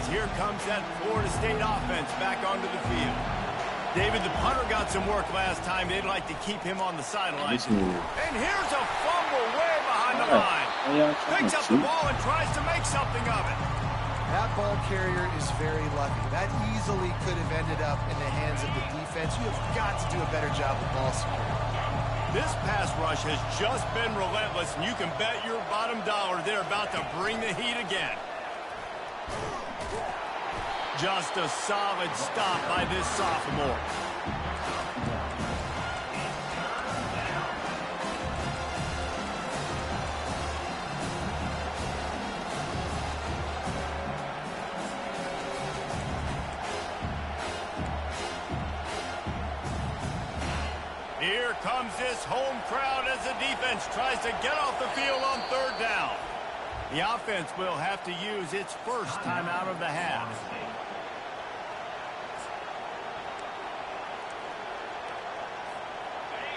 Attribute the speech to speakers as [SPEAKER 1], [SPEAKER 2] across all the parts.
[SPEAKER 1] as here comes that Florida State offense back onto the field. David, the punter got some work last time. They'd like to keep him on the sidelines. And here's a fumble way behind the line. Picks up the ball and tries to make something of it.
[SPEAKER 2] That ball carrier is very lucky. That easily could have ended up in the hands of the defense. You have got to do a better job with ball security.
[SPEAKER 1] This pass rush has just been relentless, and you can bet your bottom dollar they're about to bring the heat again. Just a solid stop by this sophomore. Here comes this home crowd as the defense tries to get off the field on third down. The offense will have to use its first time out of the half.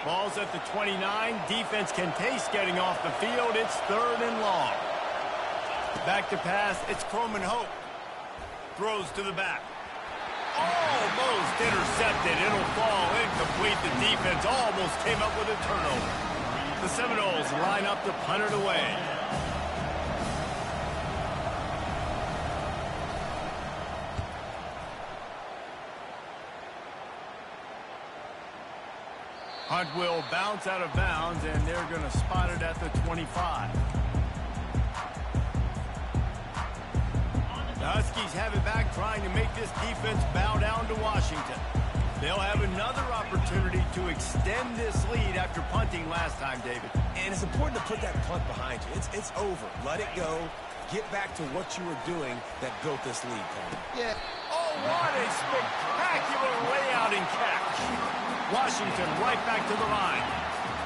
[SPEAKER 1] Ball's at the 29. Defense can taste getting off the field. It's third and long. Back to pass. It's Croman Hope. Throws to the back. Almost intercepted. It'll fall incomplete. The defense almost came up with a turnover. The Seminoles line up to punt it away. Hunt will bounce out of bounds, and they're going to spot it at the 25. The Huskies have it back, trying to make this defense bow down to Washington. They'll have another opportunity to extend this lead after punting last time, David.
[SPEAKER 3] And it's important to put that punt behind you. It's over. Let it go. Get back to what you were doing that built this lead, Tony.
[SPEAKER 2] Yeah.
[SPEAKER 1] Oh, what a spectacular layout and catch. Washington right back to the line.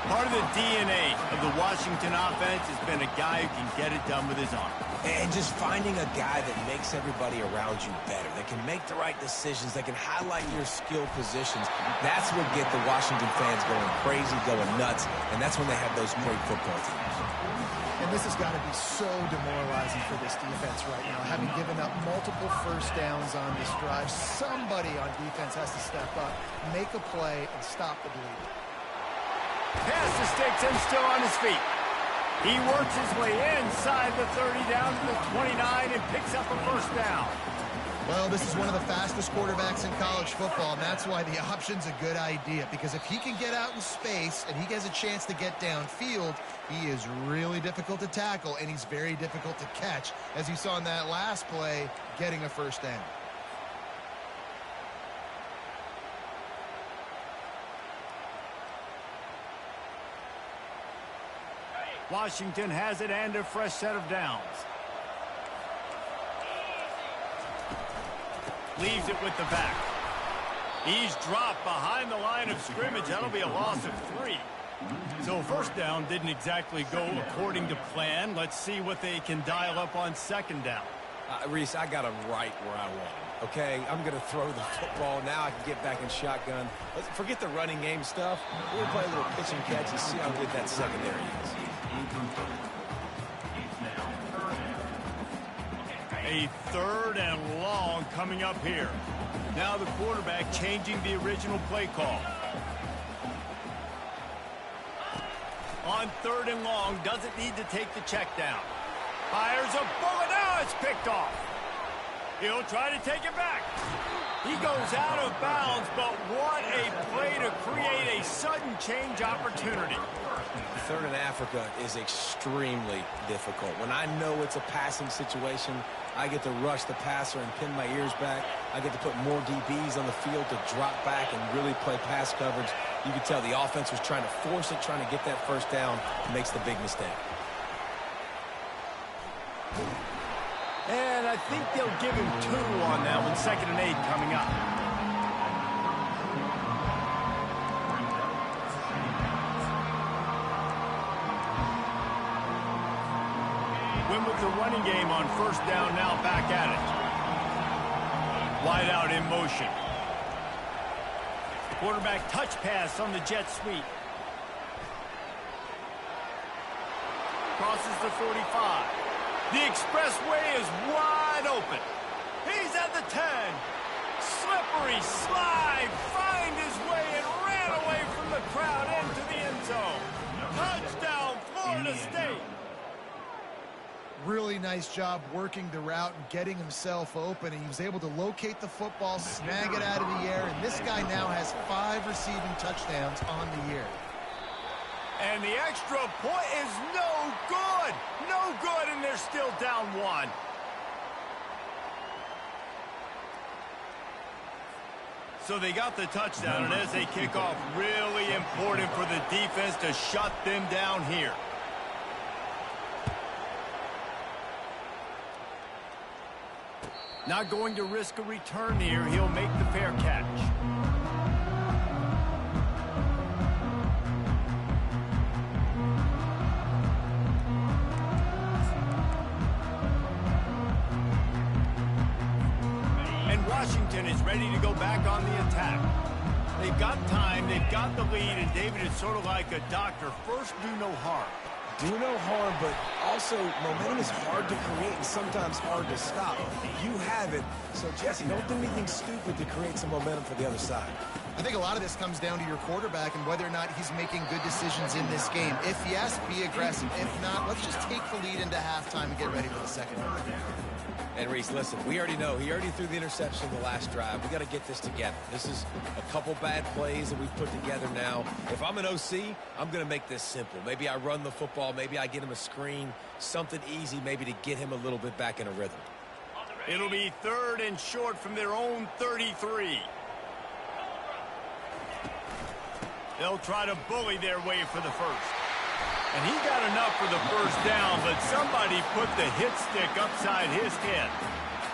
[SPEAKER 1] Part of the DNA of the Washington offense has been a guy who can get it done with his arm.
[SPEAKER 3] And just finding a guy that makes everybody around you better, that can make the right decisions, that can highlight your skill positions. That's what get the Washington fans going crazy, going nuts, and that's when they have those great football teams.
[SPEAKER 2] And this has got to be so demoralizing for this defense right now. Having given up multiple first downs on this drive, somebody on defense has to step up, make a play, and stop the bleeding.
[SPEAKER 1] Pass to Sticks and still on his feet. He works his way inside the 30 down to the 29 and picks up a first down.
[SPEAKER 2] Well, this is one of the fastest quarterbacks in college football, and that's why the option's a good idea. Because if he can get out in space and he has a chance to get downfield, he is really difficult to tackle, and he's very difficult to catch, as you saw in that last play, getting a first down.
[SPEAKER 1] Washington has it and a fresh set of downs. Leaves it with the back. He's dropped behind the line of scrimmage. That'll be a loss of 3. So first down didn't exactly go according to plan. Let's see what they can dial up on second down.
[SPEAKER 3] Reese, I got him right where I want him. Okay, I'm going to throw the football. Now I can get back in shotgun. Let's forget the running game stuff. We'll play a little pitch and catch and see how good that secondary is.
[SPEAKER 1] A third and long coming up here. Now the quarterback changing the original play call. On third and long, doesn't need to take the check down. Fires a bullet. Now it's picked off. He'll try to take it back. He goes out of bounds, but what a play to create a sudden change opportunity.
[SPEAKER 3] Third in Africa is extremely difficult. When I know it's a passing situation, I get to rush the passer and pin my ears back. I get to put more DBs on the field to drop back and really play pass coverage. You can tell the offense was trying to force it, trying to get that first down, and makes the big mistake.
[SPEAKER 1] And I think they'll give him 2 on that one. 2nd and 8 coming up. Win with the running game on first down, now back at it. Wide out in motion. Quarterback touch pass on the jet sweep. Crosses the 45. The expressway is wide open. He's at the 10. Slippery slide. Find his way and ran away from the crowd into the end zone. Touchdown, Florida State.
[SPEAKER 2] Really nice job working the route and getting himself open. He was able to locate the football, snag it out of the air, and this guy now has 5 receiving touchdowns on the year.
[SPEAKER 1] And the extra point is no good. No good, and they're still down 1. So they got the touchdown, and as they kick off, really important for the defense to shut them down here. Not going to risk a return here. He'll make the fair catch. And Washington is ready to go back on the attack. They've got time, they've got the lead, and David is sort of like a doctor. First, do no harm.
[SPEAKER 3] Do no harm, but also momentum is hard to create and sometimes hard to stop. You have it, so Jesse, don't do anything stupid to create some momentum for the other side.
[SPEAKER 2] I think a lot of this comes down to your quarterback and whether or not he's making good decisions in this game. If yes, be aggressive. If not, let's just take the lead into halftime and get ready for the second half.
[SPEAKER 3] And Reese, listen, we already know he already threw the interception the last drive. We got to get this together. This is a couple bad plays that we've put together now. If I'm an OC, I'm going to make this simple. Maybe I run the football. Maybe I get him a screen, something easy maybe to get him a little bit back in a rhythm.
[SPEAKER 1] It'll be 3rd and short from their own 33. They'll try to bully their way for the first. And he got enough for the first down, but somebody put the hit stick upside his head.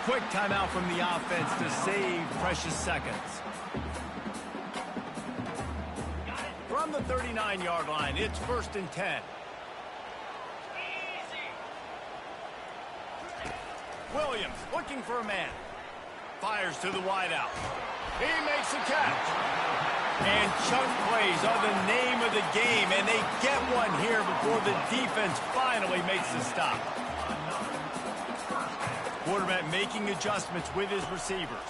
[SPEAKER 1] Quick timeout from the offense to save precious seconds. From the 39-yard line, it's 1st and 10. Williams looking for a man. Fires to the wideout. He makes a catch. And chunk plays are the name of the game, and they get one here before the defense finally makes the stop. Quarterback making adjustments with his receivers.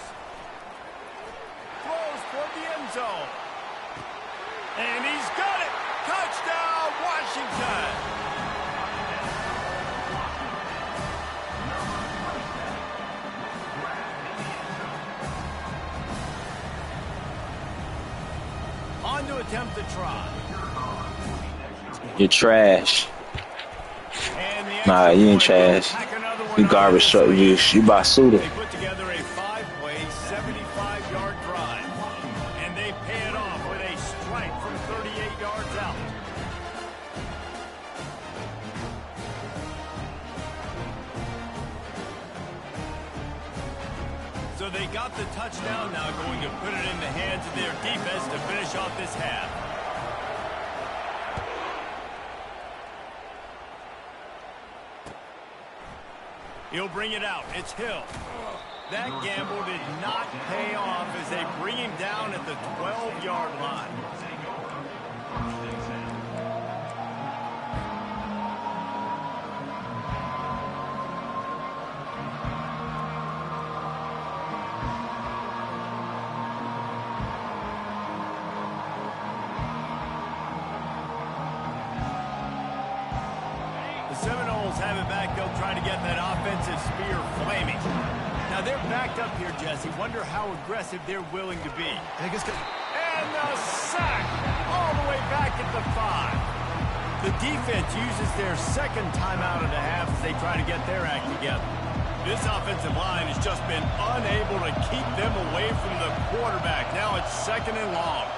[SPEAKER 1] Throws toward the end zone. And he's got it. Touchdown, Washington. On to attempt the try.
[SPEAKER 4] You're trash. Nah, you ain't trash. You garbage truck. You basura.
[SPEAKER 1] They put together a 5-play, 75-yard drive. And they pay it off with a strike from 38 yards out. So they got the touchdown, now going to put it in the hands of their defense to finish off this half. He'll bring it out. It's Hill. That gamble did not pay off as they bring him down at the 12-yard line. Have it back. They'll try to get that offensive spear flaming. Now they're backed up here, Jesse. Wonder how aggressive they're willing to be.
[SPEAKER 2] I think it's good.
[SPEAKER 1] And the sack all the way back at the 5. The defense uses their second timeout of the half as they try to get their act together. This offensive line has just been unable to keep them away from the quarterback. Now it's 2nd and long.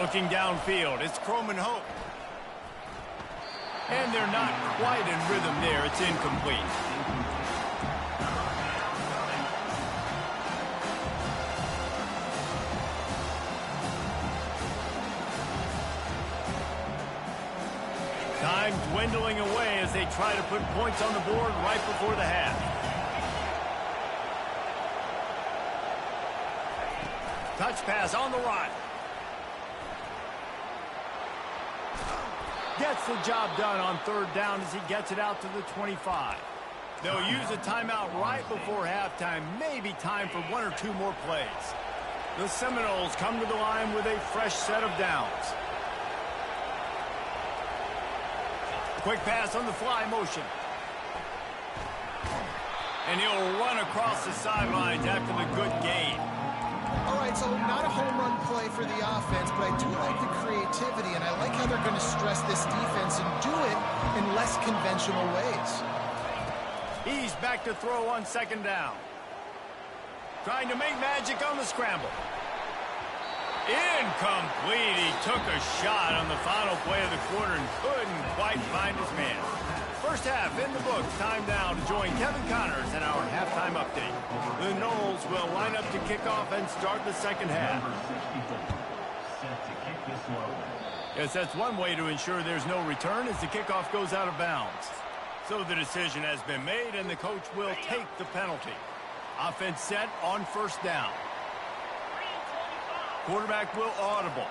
[SPEAKER 1] Looking downfield, it's Croman Hope. And they're not quite in rhythm there. It's incomplete. Time dwindling away as they try to put points on the board right before the half. Touch pass on the run. Gets the job done on 3rd down as he gets it out to the 25. They'll use a timeout right before halftime. Maybe time for 1 or 2 more plays. The Seminoles come to the line with a fresh set of downs. Quick pass on the fly motion. And he'll run across the sidelines after the good gain.
[SPEAKER 2] All right, so not a home run play for the offense, but I do like the creativity, and I like how they're going to stress this defense and do it in less conventional ways.
[SPEAKER 1] He's back to throw on 2nd down. Trying to make magic on the scramble. Incomplete. He took a shot on the final play of the quarter and couldn't quite find his man. First half in the books. Time now to join Kevin Connors in our halftime update. The Noles will line up to kick off and start the second half. Yes, that's one way to ensure there's no return as the kickoff goes out of bounds. So the decision has been made and the coach will take the penalty. Offense set on 1st down. Quarterback will audible.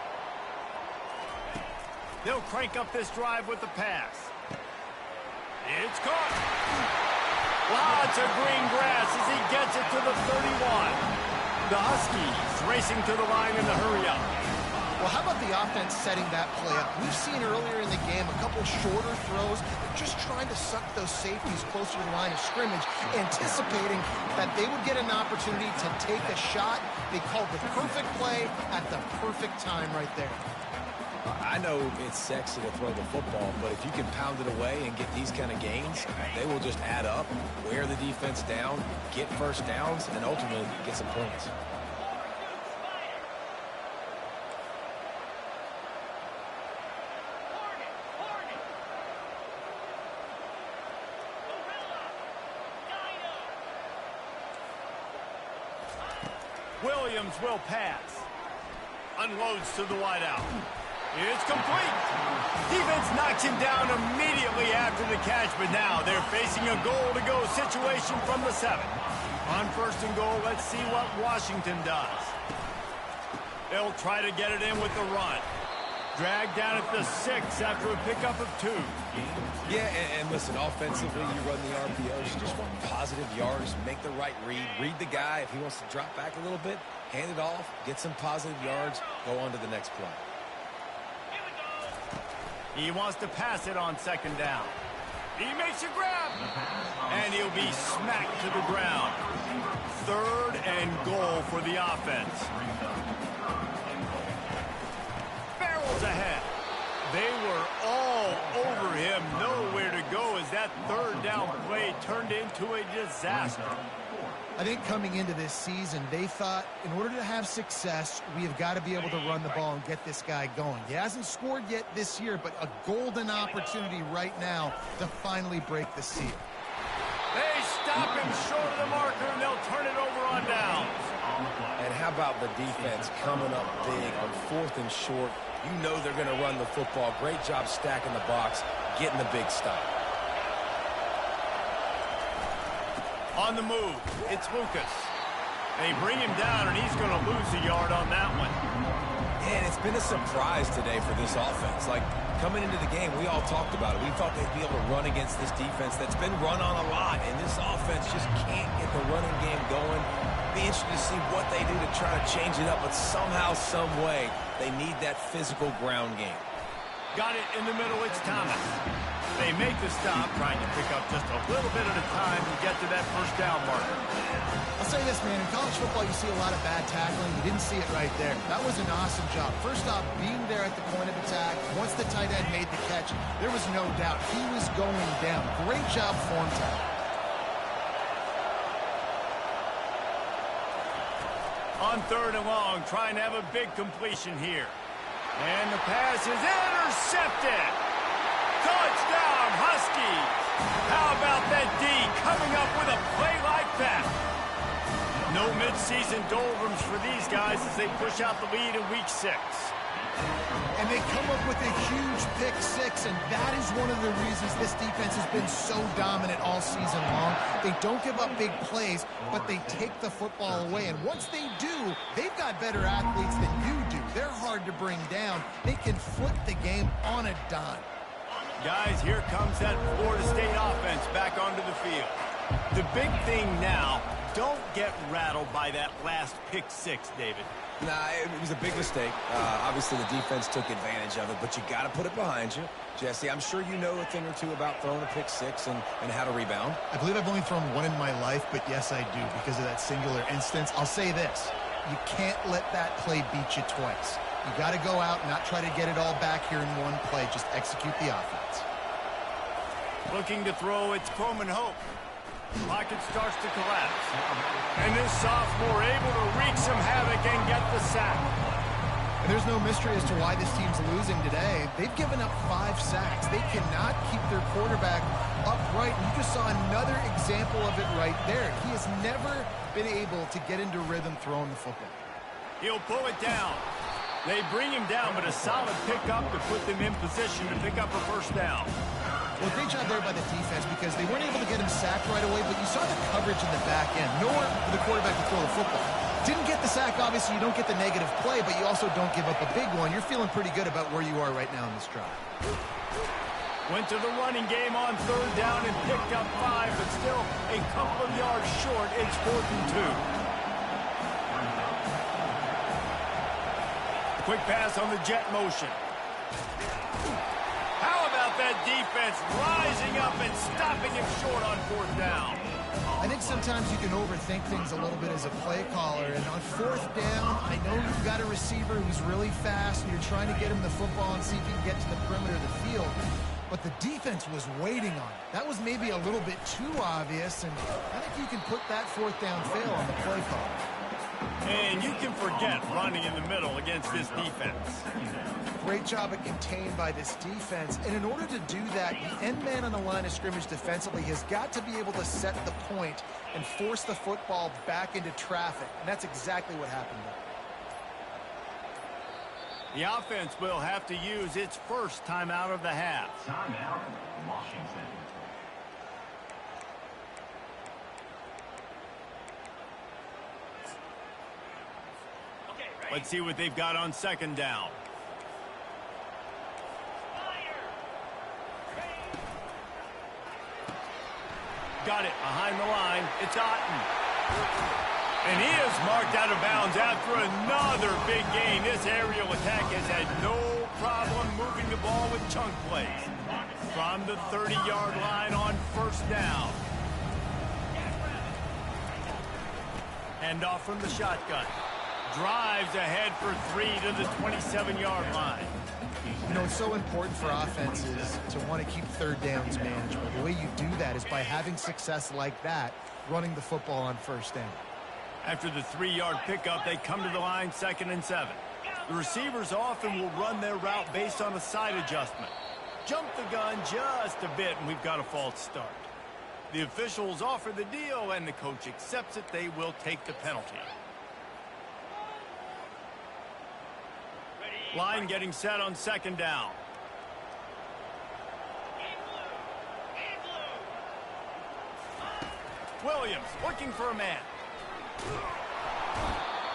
[SPEAKER 1] They'll crank up this drive with the pass. It's caught. Lots of green grass as he gets it to the 31. The Huskies racing to the line in the hurry up.
[SPEAKER 2] Well, how about the offense setting that play up? We've seen earlier in the game a couple shorter throws, just trying to suck those safeties closer to the line of scrimmage, anticipating that they would get an opportunity to take a shot. They called the perfect play at the perfect time right there.
[SPEAKER 3] I know it's sexy to throw the football, but if you can pound it away and get these kind of gains, they will just add up, wear the defense down, get first downs, and ultimately get some points.
[SPEAKER 1] Williams will pass. Unloads to the wideout. It's complete. Defense knocks him down immediately after the catch, but now they're facing a goal-to-go situation from the 7. On 1st and goal, let's see what Washington does. They'll try to get it in with the run. Dragged down at the 6 after a pickup of 2.
[SPEAKER 3] Yeah, and listen, offensively, you run the RPOs. You just want positive yards, make the right read the guy. If he wants to drop back a little bit, hand it off, get some positive yards, go on to the next play.
[SPEAKER 1] He wants to pass it on 2nd down. He makes a grab. And he'll be smacked to the ground. 3rd and goal for the offense. Barrels ahead. They were all over him. Nowhere to go as that 3rd down play turned into a disaster.
[SPEAKER 2] I think coming into this season, they thought in order to have success, we have got to be able to run the ball and get this guy going. He hasn't scored yet this year, but a golden opportunity right now to finally break the seal.
[SPEAKER 1] They stop him short of the marker, and they'll turn it over on downs.
[SPEAKER 3] And how about the defense coming up big on 4th and short? You know they're going to run the football. Great job stacking the box, getting the big stop.
[SPEAKER 1] On the move, it's Lucas. They bring him down, and he's going to lose a yard on that one.
[SPEAKER 3] And it's been a surprise today for this offense. Like, coming into the game, we all talked about it. We thought they'd be able to run against this defense that's been run on a lot, and this offense just can't get the running game going. Be interested to see what they do to try to change it up, but somehow, some way, they need that physical ground game.
[SPEAKER 1] Got it in the middle, it's Thomas. They make the stop, trying to pick up just a little bit at a time to get to that 1st down marker.
[SPEAKER 2] I'll say this, man. In college football, you see a lot of bad tackling. You didn't see it right there. That was an awesome job. First off, being there at the point of attack. Once the tight end made the catch, there was no doubt he was going down. Great job form tackle.
[SPEAKER 1] On 3rd and long, trying to have a big completion here. And the pass is intercepted. Touchdown, Huskies. How about that D coming up with a play like that? No midseason doldrums for these guys as they push out the lead in week 6.
[SPEAKER 2] And they come up with a huge pick 6, and that is one of the reasons this defense has been so dominant all season long. They don't give up big plays, but they take the football away. And once they do, they've got better athletes than you do. They're hard to bring down. They can flip the game on a dime.
[SPEAKER 1] Guys, here comes that Florida State offense back onto the field. big thing now, don't get rattled by that last pick six, David.
[SPEAKER 3] Nah, it was a big mistake. Obviously, the defense took advantage of it, but you got to put it behind you. Jesse, I'm sure you know a thing or two about throwing a pick six and how to rebound.
[SPEAKER 2] I believe I've only thrown one in my life, but yes, I do because of that singular instance. I'll say this. You can't let that play beat you twice. You got to go out and not try to get it all back here in one play. Just execute the offense.
[SPEAKER 1] Looking to throw, it's Croman Hope. Pocket starts to collapse. And this sophomore able to wreak some havoc and get the sack.
[SPEAKER 2] And there's no mystery as to why this team's losing today. They've given up 5 sacks. They cannot keep their quarterback upright. And you just saw another example of it right there. He has never been able to get into rhythm throwing the football.
[SPEAKER 1] He'll pull it down. They bring him down, but a solid pickup to put them in position to pick up a first down.
[SPEAKER 2] Well, great job there by the defense because they weren't able to get him sacked right away, but you saw the coverage in the back end. Nowhere for the quarterback to throw the football. Didn't get the sack, obviously. You don't get the negative play, but you also don't give up a big one. You're feeling pretty good about where you are right now in this drive.
[SPEAKER 1] Went to the running game on third down and picked up 5, but still a couple of yards short. It's 4th and 2. Quick pass on the jet motion. How about that defense rising up and stopping him short on 4th down?
[SPEAKER 2] I think sometimes you can overthink things a little bit as a play caller. And on 4th down, I know you've got a receiver who's really fast and you're trying to get him the football and see if you can get to the perimeter of the field. But the defense was waiting on it. That was maybe a little bit too obvious, and I think you can put that 4th down fail on the play call.
[SPEAKER 1] And you can forget running in the middle against this defense.
[SPEAKER 2] Great job at contained by this defense. And in order to do that, the end man on the line of scrimmage defensively has got to be able to set the point and force the football back into traffic. And that's exactly what happened there.
[SPEAKER 1] The offense will have to use its first timeout of the half.
[SPEAKER 5] Timeout, Washington.
[SPEAKER 1] Let's see what they've got on 2nd down. Got it behind the line. It's Otten. And he is marked out of bounds after another big gain. This aerial attack has had no problem moving the ball with chunk plays. From the 30-yard line on 1st down. Handoff from the shotgun. Drives ahead for 3 to the 27-yard line.
[SPEAKER 2] You know, it's so important for offenses to want to keep 3rd downs manageable. The way you do that is by having success like that, running the football on 1st down.
[SPEAKER 1] After the 3-yard pickup, they come to the line 2nd and 7. The receivers often will run their route based on a side adjustment. Jump the gun just a bit, and we've got a false start. The officials offer the deal, and the coach accepts it. They will take the penalty. Line getting set on 2nd down. Williams looking for a man.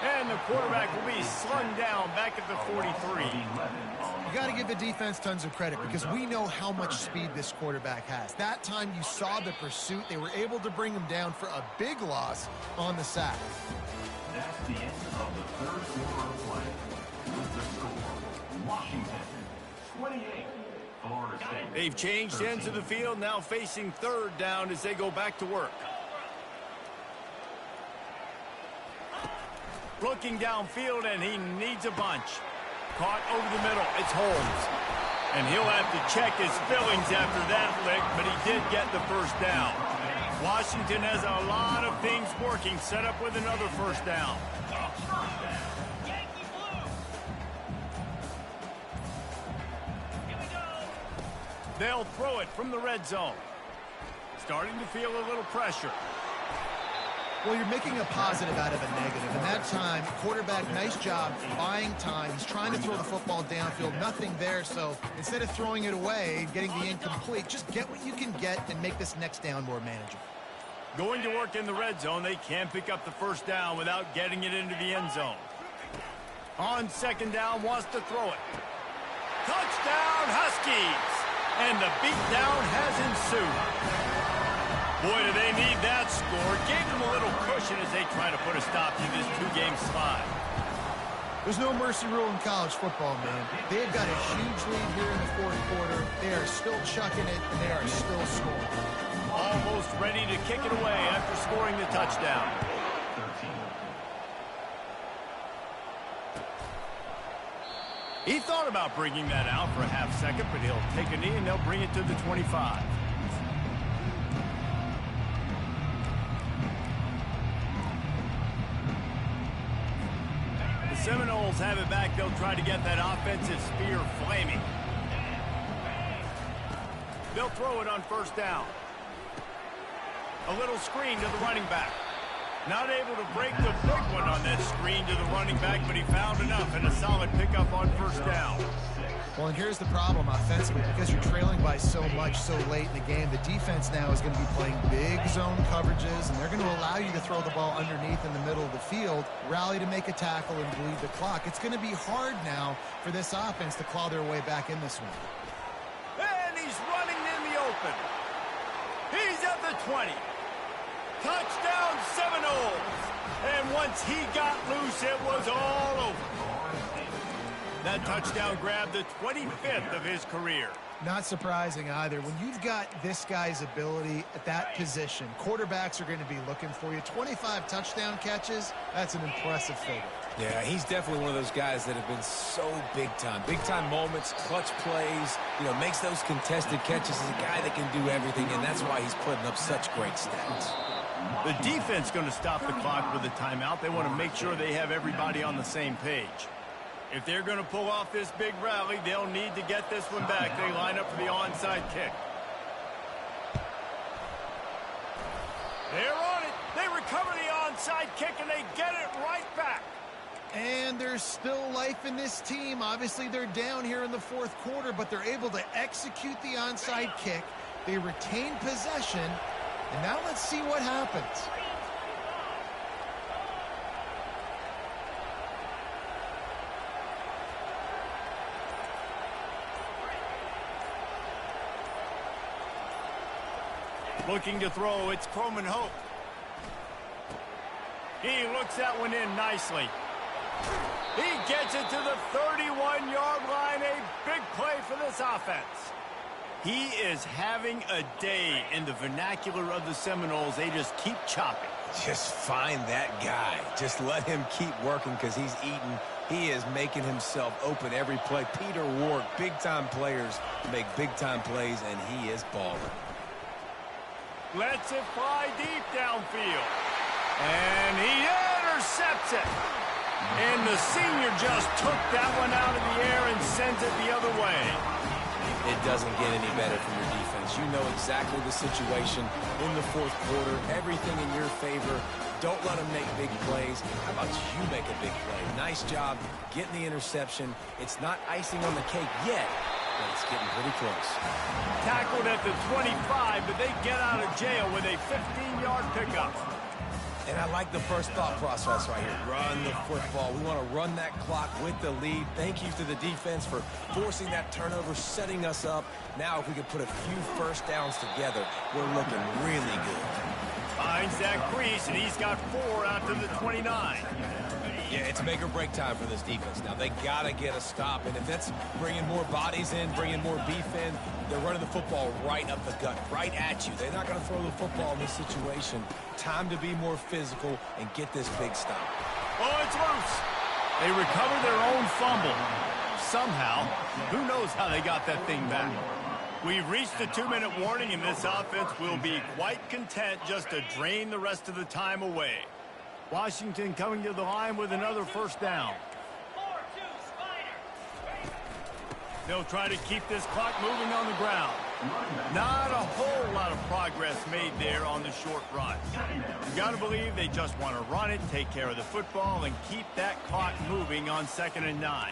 [SPEAKER 1] And the quarterback will be slung down back at the 43.
[SPEAKER 2] You got to give the defense tons of credit because we know how much speed this quarterback has. That time you saw the pursuit. They were able to bring him down for a big loss on the sack.
[SPEAKER 5] That's the end of the 3rd quarter of play. With the score, Washington 28, Florida State.
[SPEAKER 1] They've changed ends of the field, now facing 3rd down as they go back to work. Looking downfield, and he needs a bunch. Caught over the middle. It's Holmes. And he'll have to check his fillings after that lick, but he did get the 1st down. Washington has a lot of things working, set up with another 1st down. They'll throw it from the red zone. Starting to feel a little pressure.
[SPEAKER 2] Well, you're making a positive out of a negative. And that time, quarterback, nice job buying time. He's trying to throw the football downfield. Nothing there. So instead of throwing it away, getting the incomplete, just get what you can get and make this next down more manageable.
[SPEAKER 1] Going to work in the red zone, they can't pick up the 1st down without getting it into the end zone. On 2nd down, wants to throw it. Touchdown, Huskies! And the beatdown has ensued. Boy, do they need that score. Gave them a little cushion as they try to put a stop to this two-game slide.
[SPEAKER 2] There's no mercy rule in college football, man. They've got a huge lead here in the fourth quarter. They are still chucking it, and they are still scoring.
[SPEAKER 1] Almost ready to kick it away after scoring the touchdown. He thought about bringing that out for a half second, but he'll take a knee and they'll bring it to the 25. The Seminoles have it back. They'll try to get that offensive spear flaming. They'll throw it on first down. A little screen to the running back. Not able to break the big one on that screen to the running back, but he found enough and a solid pickup on first down.
[SPEAKER 2] Well, and here's the problem offensively. Because you're trailing by so much so late in the game, the defense now is going to be playing big zone coverages, and they're going to allow you to throw the ball underneath in the middle of the field, rally to make a tackle, and bleed the clock. It's going to be hard now for this offense to claw their way back in this one.
[SPEAKER 1] And he's running in the open. He's at the 20. Touchdown Seminoles. And once he got loose, it was all over. That touchdown grabbed the 25th of his career.
[SPEAKER 2] Not surprising either. When you've got this guy's ability at that position, quarterbacks are going to be looking for you. 25 touchdown catches, that's an impressive figure.
[SPEAKER 3] Yeah, he's definitely one of those guys that have been so big time. Big time moments, clutch plays, makes those contested catches. He's a guy that can do everything, and that's why he's putting up such great stats.
[SPEAKER 1] The defense going to stop the clock with a timeout. They want to make sure they have everybody on the same page. If they're going to pull off this big rally, they'll need to get this one back. They line up for the onside kick. They're on it. They recover the onside kick, and they get it right back.
[SPEAKER 2] And there's still life in this team. Obviously, they're down here in the fourth quarter, but they're able to execute the onside kick. They retain possession, and now let's see what happens.
[SPEAKER 1] Looking to throw, it's Croman Hope. He looks that one in nicely. He gets it to the 31-yard line. A big play for this offense. He is having a day in the vernacular of the Seminoles. They just keep chopping.
[SPEAKER 3] Just find that guy. Just let him keep working because he's eating. He is making himself open every play. Peter Ward, big-time players make big-time plays, and he is balling.
[SPEAKER 1] Lets it fly deep downfield. And he intercepts it. And the senior just took that one out of the air and sends it the other way.
[SPEAKER 3] It doesn't get any better from your defense. You know exactly the situation in the fourth quarter. Everything in your favor. Don't let them make big plays. How about you make a big play? Nice job getting the interception. It's not icing on the cake yet, but it's getting pretty close.
[SPEAKER 1] Tackled at the 25, but they get out of jail with a 15-yard pickup.
[SPEAKER 3] And I like the first thought process right here. Run the football. We want to run that clock with the lead. Thank you to the defense for forcing that turnover, setting us up. Now if we can put a few first downs together, we're looking really good.
[SPEAKER 1] Finds that crease, and he's got 4 out to the 29.
[SPEAKER 3] Yeah, it's make or break time for this defense. Now, they got to get a stop, and if that's bringing more bodies in, bringing more beef in, they're running the football right up the gut, right at you. They're not going to throw the football in this situation. Time to be more physical and get this big stop.
[SPEAKER 1] Oh, it's loose. They recover their own fumble. Somehow, who knows how they got that thing back. We've reached the 2-minute warning, and this offense will be quite content just to drain the rest of the time away. Washington coming to the line with another first down. They'll try to keep this clock moving on the ground. Not a whole lot of progress made there on the short run. You got to believe they just want to run it, take care of the football, and keep that clock moving on 2nd and 9.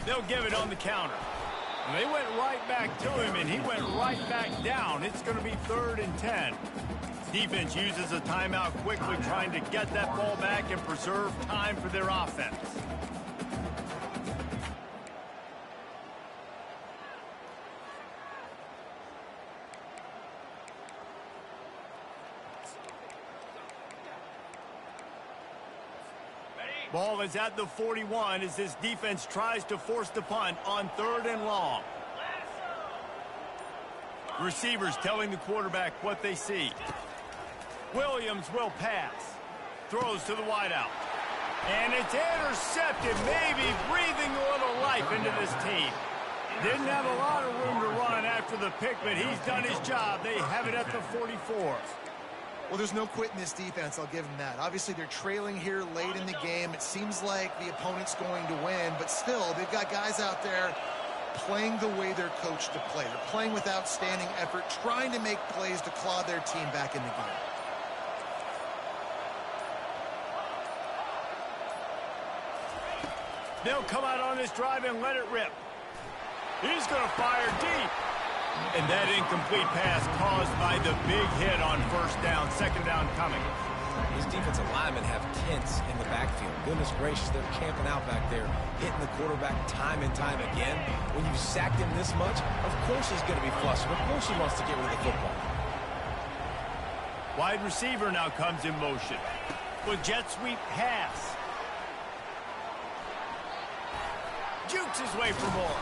[SPEAKER 1] They'll give it on the counter. And they went right back to him, and he went right back down. It's going to be 3rd and 10. Defense uses a timeout quickly, trying to get that ball back and preserve time for their offense. Ball is at the 41 as this defense tries to force the punt on 3rd and long. Receivers telling the quarterback what they see. Williams will pass. Throws to the wideout. And it's intercepted, maybe breathing a little life into this team. Didn't have a lot of room to run after the pick, but he's done his job. They have it at the 44.
[SPEAKER 2] Well, there's no quit in this defense, I'll give them that. Obviously, they're trailing here late in the game. It seems like the opponent's going to win, but still, they've got guys out there playing the way they're coached to play. They're playing with outstanding effort, trying to make plays to claw their team back in the game.
[SPEAKER 1] They'll come out on this drive and let it rip. He's going to fire deep. And that incomplete pass caused by the big hit on 1st down, 2nd down coming.
[SPEAKER 3] These defensive linemen have tents in the backfield. Goodness gracious, they're camping out back there, hitting the quarterback time and time again. When you sacked him this much, of course he's going to be flustered. Of course he wants to get rid of the football.
[SPEAKER 1] Wide receiver now comes in motion. With jet sweep pass. Jukes his way for more.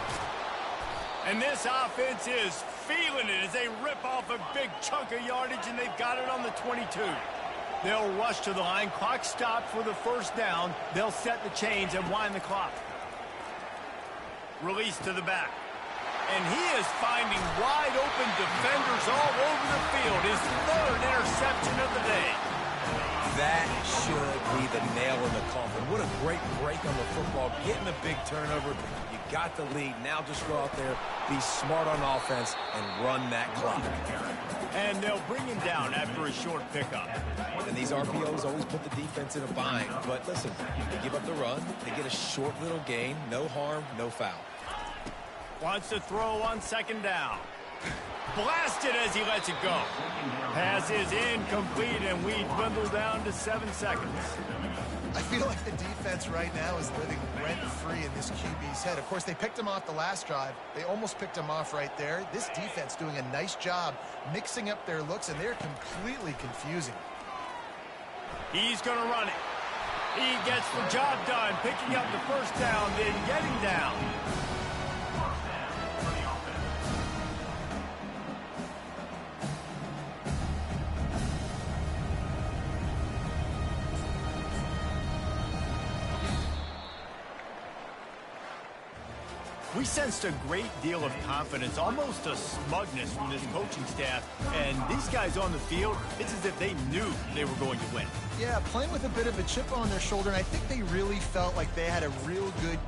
[SPEAKER 1] And this offense is feeling it as they rip off a big chunk of yardage, and they've got it on the 22. They'll rush to the line. Clock stopped for the 1st down. They'll set the chains and wind the clock. Release to the back. And he is finding wide open defenders all over the field. His 3rd interception of the day.
[SPEAKER 3] That should be the nail in the coffin. What a great break on the football. Getting a big turnover. You got the lead. Now just go out there, be smart on offense, and run that clock.
[SPEAKER 1] And they'll bring him down after a short pickup.
[SPEAKER 3] And these RPOs always put the defense in a bind. But listen, they give up the run. They get a short little gain. No harm, no foul.
[SPEAKER 1] Wants to throw on 2nd down. Blasted as he lets it go. Pass is incomplete, and we dwindle down to 7 seconds.
[SPEAKER 2] I feel like the defense right now is living rent-free in this QB's head. Of course, they picked him off the last drive. They almost picked him off right there. This defense doing a nice job mixing up their looks, and they're completely confusing.
[SPEAKER 1] He's going to run it. He gets the job done, picking up the 1st down, then getting down. We sensed a great deal of confidence, almost a smugness from this coaching staff. And these guys on the field, it's as if they knew they were going to win.
[SPEAKER 2] Yeah, playing with a bit of a chip on their shoulder, and I think they really felt like they had a real good